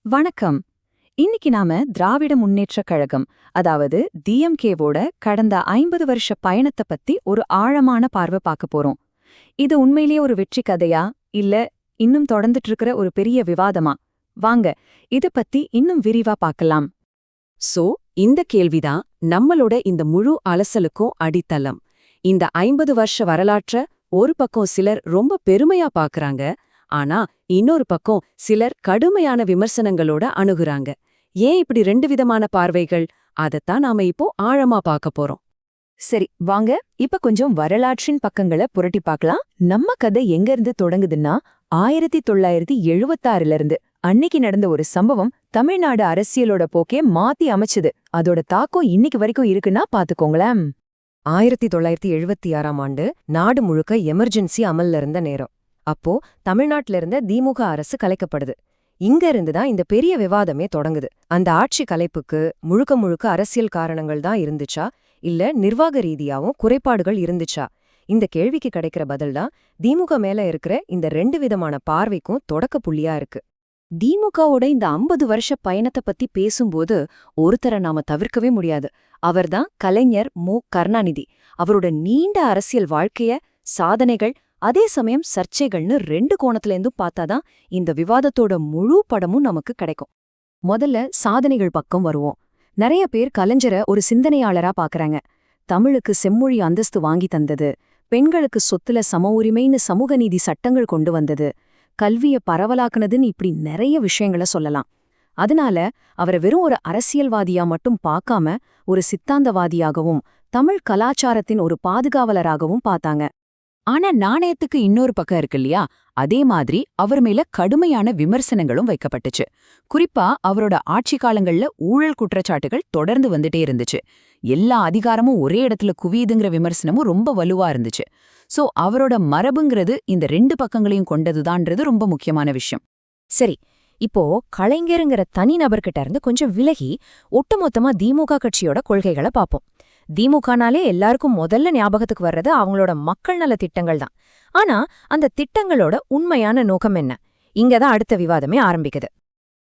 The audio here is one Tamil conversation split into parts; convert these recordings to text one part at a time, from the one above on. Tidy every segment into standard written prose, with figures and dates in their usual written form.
வணக்கம். இன்னைக்கு நாம திராவிட முன்னேற்றக் கழகம், அதாவது டிஎம்கேவோட கடந்த 50 வருஷ பயணத்தை பத்தி ஒரு ஆழமான பார்வை பார்க்க போறோம். இது உண்மையிலேயே ஒரு வெற்றி கதையா, இல்ல இன்னும் தொடர்ந்துட்டு இருக்கிற ஒரு பெரிய விவாதமா? வாங்க, இத பத்தி இன்னும் விரிவா பார்க்கலாம். இந்த கேள்விதான் நம்மளோட இந்த முழு அலசலுக்கும் அடித்தளம். இந்த 50 வருஷ வரலாற்ற ஒரு பக்கம் சிலர் ரொம்ப பெருமையா பாக்குறாங்க, ஆனா இன்னொரு பக்கம் சிலர் கடுமையான விமர்சனங்களோட அணுகுறாங்க. ஏன் இப்படி ரெண்டு விதமான பார்வைகள்? அதத்தான் நாம இப்போ ஆழமா பார்க்க போறோம். சரி, வாங்க இப்ப கொஞ்சம் வரலாற்றின் பக்கங்களை புரட்டி பார்க்கலாம். நம்ம கதை எங்க இருந்து தொடங்குதுன்னா 1976ல இருந்து. அன்னைக்கு நடந்த ஒரு சம்பவம் தமிழ்நாடு அரசியலோட போக்கே மாத்தி அமைச்சுது. அதோட தாக்கம் இன்னைக்கு வரைக்கும் இருக்குன்னா பாத்துக்கோங்களேன். 1976ஆம் ஆண்டு நாடு முழுக்க எமர்ஜென்சி அமல்ல இருந்த நேரம். அப்போ தமிழ்நாட்டில இருந்த திமுக அரசு கலைக்கப்படுது. இங்க இருந்துதான் இந்த பெரிய விவாதமே தொடங்குது. அந்த ஆட்சி கலைப்புக்கு முழுக்க முழுக்க அரசியல் காரணங்கள் தான் இருந்துச்சா, இல்ல நிர்வாக ரீதியாவும் குறைபாடுகள் இருந்துச்சா? இந்த கேள்விக்கு கிடைக்கிற பதில்தான் திமுக மேல இருக்கிற இந்த ரெண்டு விதமான பார்வைக்கும் தொடக்க புள்ளியா இருக்கு. திமுகவோட இந்த 50 வருஷ பயணத்தை பத்தி பேசும்போது ஒருத்தரை நாம தவிர்க்கவே முடியாது. அவர்தான் கலைஞர் மு. கருணாநிதி. அவரோட நீண்ட அரசியல் வாழ்க்கைய, சாதனைகள், அதே சமயம் சர்ச்சைகள்னு ரெண்டு கோணத்திலேருந்தும் பார்த்தாதான் இந்த விவாதத்தோட முழு படமும் நமக்கு கிடைக்கும். முதல்ல சாதனைகள் பக்கம் வருவோம். நிறைய பேர் கலைஞரை ஒரு சிந்தனையாளரா பாக்குறாங்க. தமிழுக்கு செம்மொழி அந்தஸ்து வாங்கி தந்தது, பெண்களுக்கு சொத்துல சம உரிமைன்னு சமூக நீதி சட்டங்கள் கொண்டு வந்தது, கல்விய பரவலாக்குனதுன்னு இப்படி நிறைய விஷயங்களை சொல்லலாம். அதனால அவரை வெறும் ஒரு அரசியல்வாதியா மட்டும் பார்க்காம ஒரு சித்தாந்தவாதியாகவும் தமிழ் கலாச்சாரத்தின் ஒரு பாதுகாவலராகவும் பார்த்தாங்க. ஆனா நாணயத்துக்கு இன்னொரு பக்கம் இருக்கு இல்லையா? அதே மாதிரி அவர் மேல கடுமையான விமர்சனங்களும் வைக்கப்பட்டுச்சு. குறிப்பா அவரோட ஆட்சி காலங்கள்ல ஊழல் குற்றச்சாட்டுகள் தொடர்ந்து வந்துட்டே இருந்துச்சு. எல்லா அதிகாரமும் ஒரே இடத்துல குவியுதுங்கிற விமர்சனமும் ரொம்ப வலுவா இருந்துச்சு. அவரோட மரபுங்கிறது இந்த ரெண்டு பக்கங்களையும் கொண்டதுதான்றது ரொம்ப முக்கியமான விஷயம். சரி, இப்போ கலைஞருங்கிற தனிநபர்கிட்ட இருந்து கொஞ்சம் விலகி ஒட்டுமொத்தமா திமுக கட்சியோட கொள்கைகளை பார்ப்போம். திமுகனாலே எல்லாருக்கும் முதல்ல ஞாபகத்துக்கு வர்றது அவங்களோட மக்கள் நல திட்டங்கள் தான். ஆனா அந்த திட்டங்களோட உண்மையான நோக்கம் என்ன? இங்கதான் அடுத்த விவாதமே ஆரம்பிக்குது.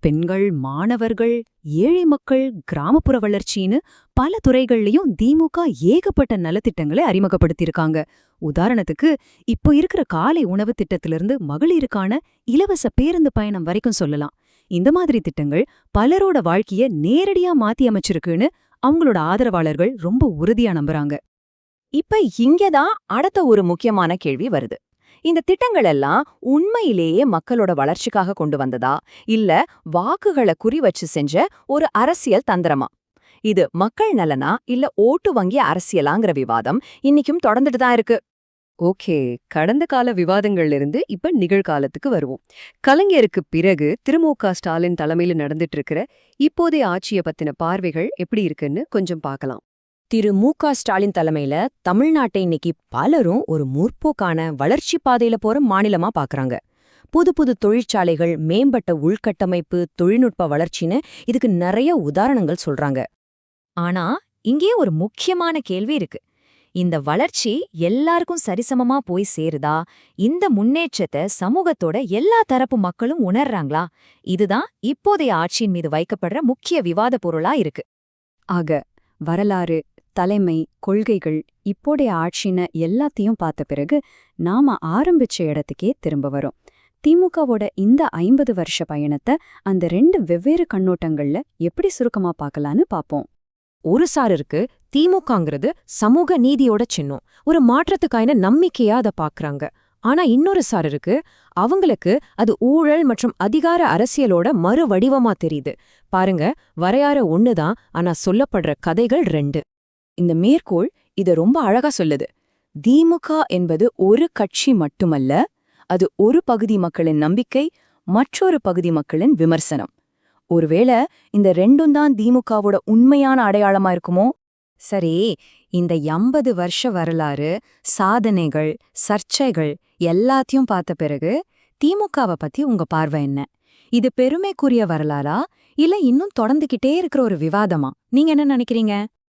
பெண்கள், மாணவர்கள், ஏழை மக்கள், கிராமப்புற வளர்ச்சின்னு பல துறைகள்லயும் திமுக ஏகப்பட்ட நலத்திட்டங்களை அறிமுகப்படுத்தியிருக்காங்க. உதாரணத்துக்கு, இப்போ இருக்கிற காலை உணவு திட்டத்திலிருந்து மகளிருக்கான இலவச பேருந்து பயணம் வரைக்கும் சொல்லலாம். இந்த மாதிரி திட்டங்கள் பலரோட வாழ்க்கைய நேரடியா மாத்தி அமைச்சிருக்குன்னு அவங்களோட ஆதரவாளர்கள் ரொம்ப உறுதியா நம்புறாங்க. இப்ப இங்கதான் அடுத்த ஒரு முக்கியமான கேள்வி வருது. இந்த திட்டங்கள் எல்லாம் உண்மையிலேயே மக்களோட வளர்ச்சிக்காக கொண்டு வந்ததா, இல்ல வாக்குகளை குறி வச்சு செஞ்ச ஒரு அரசியல் தந்திரமா? இது மக்கள் நலனா, இல்ல ஓட்டு வங்கி அரசியலாங்கிற விவாதம் இன்னைக்கும் தொடர்ந்துட்டு தான் இருக்கு. ஓகே, கடந்த கால விவாதங்கள்ல இருந்து இப்ப நிகழ்காலத்துக்கு வருவோம். கலைஞருக்கு பிறகு திரு.மு.க. ஸ்டாலின் தலைமையில நடந்துட்டு இருக்கிற இப்போதைய ஆட்சியை பத்தின பார்வைகள் எப்படி இருக்குன்னு கொஞ்சம் பார்க்கலாம். திரு.மு.க. ஸ்டாலின் தலைமையில தமிழ்நாட்டை இன்னைக்கு பலரும் ஒரு முற்போக்கான வளர்ச்சி பாதையில போற மாநிலமா பாக்குறாங்க. புது புது தொழிற்சாலைகள், மேம்பட்ட உள்கட்டமைப்பு, தொழில்நுட்ப வளர்ச்சின்னு இதுக்கு நிறைய உதாரணங்கள் சொல்றாங்க. ஆனா இங்கே ஒரு முக்கியமான கேள்வி இருக்கு. இந்த வளர்ச்சி எல்லாருக்கும் சரிசமமா போய் சேருதா? இந்த முன்னேற்றத்தை சமூகத்தோட எல்லா தரப்பு மக்களும் உணர்றாங்களா? இதுதான் இப்போதைய ஆட்சியின் மீது வைக்கப்படுற முக்கிய விவாத பொருளா இருக்கு. ஆக, வரலாறு, தலைமை, கொள்கைகள், இப்போடைய ஆட்சின்னு எல்லாத்தையும் பார்த்த பிறகு நாம ஆரம்பிச்ச இடத்துக்கே திரும்ப வரோம். திமுகவோட இந்த 50 வருஷ பயணத்தை அந்த ரெண்டு வெவ்வேறு கண்ணோட்டங்கள்ல எப்படி சுருக்கமா பார்க்கலான்னு பார்ப்போம். ஒரு சாரருக்கு திமுகங்கிறது சமூக நீதியோட சின்னம், ஒரு மாற்றத்துக்கான நம்பிக்கையா அதை பாக்குறாங்க. ஆனா இன்னொரு சாரருக்கு அவங்களுக்கு அது ஊழல் மற்றும் அதிகார அரசியலோட மறு வடிவமா தெரியுது. பாருங்க, வரையாற ஒண்ணுதான், ஆனா சொல்லப்படுற கதைகள் ரெண்டு. இந்த மேற்கோள் இத ரொம்ப அழகா சொல்லுது. திமுக என்பது ஒரு கட்சி மட்டுமல்ல, அது ஒரு பகுதி மக்களின் நம்பிக்கை, மற்றொரு பகுதி மக்களின் விமர்சனம். ஒருவேளை இந்த ரெண்டும் தான் திமுகவோட உண்மையான அடையாளமா இருக்குமோ? சரி, இந்த 50 வருஷ வரலாறு, சாதனைகள், சர்ச்சைகள் எல்லாத்தையும் பார்த்த பிறகு திமுகவை பத்தி உங்க பார்வை என்ன? இது பெருமைக்குரிய வரலாறா, இல்ல இன்னும் தொடர்ந்துகிட்டே இருக்கிற ஒரு விவாதமா? நீங்க என்ன நினைக்கிறீங்க?